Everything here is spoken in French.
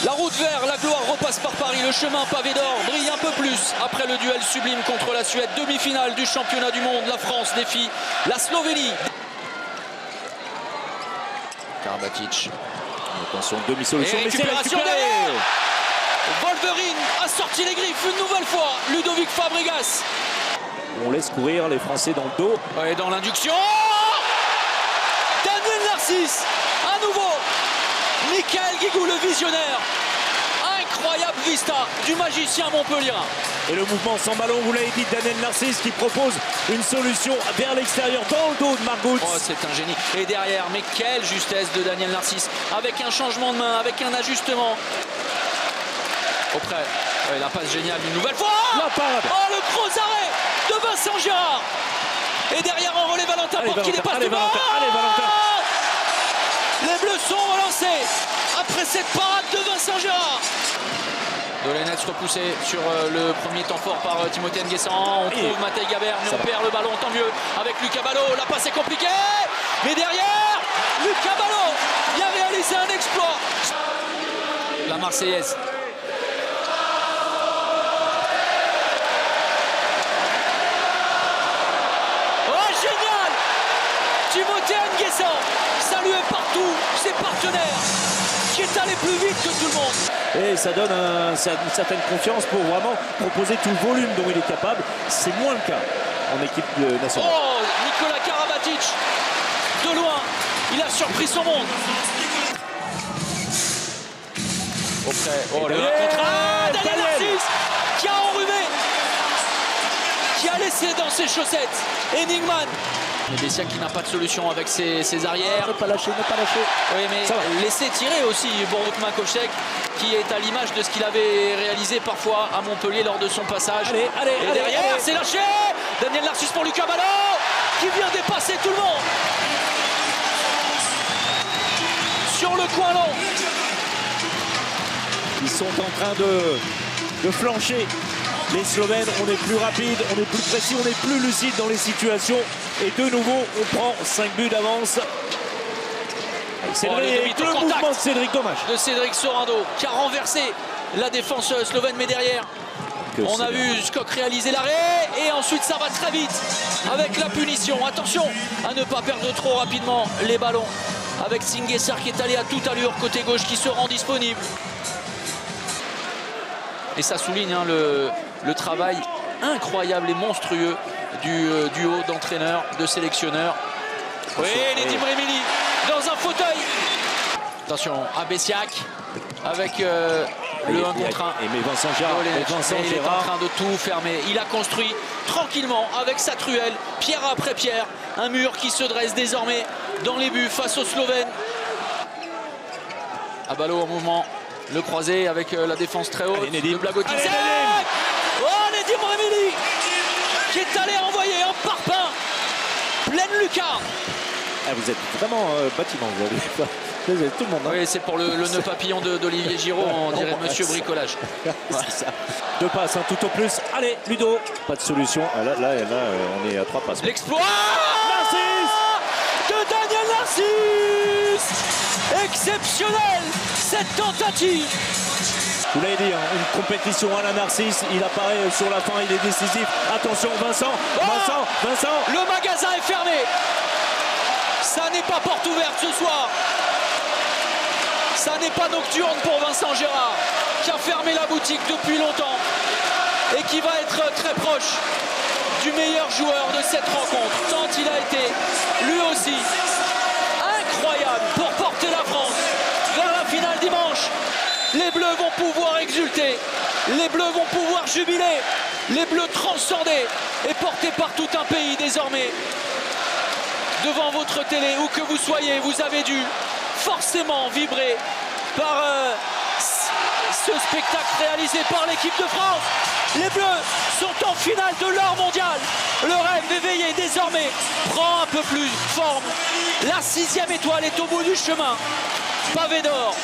La route vers la gloire repasse par Paris. Le chemin pavé d'or brille un peu plus après le duel sublime contre la Suède. Demi-finale du championnat du monde. La France défie la Slovénie. Karabatic. Attention, demi-solution. Et récupération derrière. Wolverine a sorti les griffes une nouvelle fois. Ludovic Fabregas. On laisse courir les Français dans le dos. Et dans l'induction, Daniel Narcisse, à nouveau. Michael Guigou, le visionnaire. Incroyable vista du magicien montpelliérain. Et le mouvement sans ballon, vous l'avez dit, Daniel Narcisse qui propose une solution vers l'extérieur dans le dos de Marc Goetz. Oh, c'est un génie. Et derrière, mais quelle justesse de Daniel Narcisse. Avec un changement de main, avec un ajustement. Auprès, la passe géniale une nouvelle fois. La parade. Oh, le gros arrêt de Vincent Gérard. Et derrière, on relève Valentin pour qui dépasse devant. Allez, Valentin. Les Bleus sont relancés après cette parade de Vincent Gérard. Dolenetz repoussé sur le premier temps fort par Timothée Nguessan. On trouve Matej Gabert, mais on perd le ballon, tant mieux. Avec Lucas Ballot, la passe est compliquée. Mais derrière, Lucas Ballot vient réaliser un exploit. La Marseillaise. Oh, génial! Timothée Nguessan, salué partout ses partenaires, qui est allé plus vite que tout le monde. Et ça donne une certaine confiance pour vraiment proposer tout le volume dont il est capable. C'est moins le cas en équipe nationale. Oh, Nicolas Karabatic, de loin, il a surpris son monde. Auprès, oh, le contre Daniel Narcisse, qui a enrhumé, qui a laissé dans ses chaussettes Enigman. Bessia qui n'a pas de solution avec ses arrières. Ne pas lâcher, ne pas lâcher. Oui, mais laisser tirer aussi Borut Makovcek, qui est à l'image de ce qu'il avait réalisé parfois à Montpellier lors de son passage. Et derrière, c'est lâché. Daniel Narcisse pour Lucas Ballot, qui vient dépasser tout le monde. Sur le coin long. Ils sont en train de flancher. Les Slovènes, on est plus rapide, on est plus précis, on est plus lucide dans les situations. Et de nouveau, on prend 5 buts d'avance. Le mouvement de Cédric, dommage. De Cédric Sorando, qui a renversé la défense slovène, mais derrière, on a vu Skok réaliser l'arrêt. Et ensuite, ça va très vite avec la punition. Attention à ne pas perdre trop rapidement les ballons. Avec Singesar qui est allé à toute allure côté gauche, qui se rend disponible. Et ça souligne le travail incroyable et monstrueux du duo d'entraîneurs, de sélectionneurs. Oui, Nedim Remili dans un fauteuil. Attention à Bessiak avec le 1 contre 1. Mais Vincent Gérard, il est en train de tout fermer. Il a construit tranquillement avec sa truelle, pierre après pierre, un mur qui se dresse désormais dans les buts face aux Slovènes. Abalo en mouvement. Le croisé avec la défense très haute de Blagotinski. Oh, Nedim Remili qui est allé envoyer un parpaing pleine lucarne. Ah, vous êtes vraiment bâtiment, vous avez tout le monde. Hein. Oui, c'est pour le nœud papillon d'Olivier Giraud, on dirait Monsieur Bricolage. C'est ça. 2 passes, hein, tout au plus. Allez, Ludo. Pas de solution. Ah, là, on est à 3 passes. L'exploit Narcisse de Daniel Narcisse. Exceptionnel cette tentative. Vous l'avez dit, hein, une compétition à la Narcisse. Il apparaît sur la fin, il est décisif. Attention, Vincent. Le magasin est fermé. Ça n'est pas porte ouverte ce soir. Ça n'est pas nocturne pour Vincent Gérard, qui a fermé la boutique depuis longtemps et qui va être très proche du meilleur joueur de cette rencontre, tant il a été lui aussi incroyable pour porter la France vers la finale dimanche. Les Bleus vont pouvoir exulter, les Bleus vont pouvoir jubiler, les Bleus transcendés et portés par tout un pays désormais. Devant votre télé, où que vous soyez, vous avez dû forcément vibrer par ce spectacle réalisé par l'équipe de France. Les Bleus sont en finale de l'or mondial. Le rêve éveillé désormais prend un peu plus forme. La 6e étoile est au bout du chemin. Pavé d'or.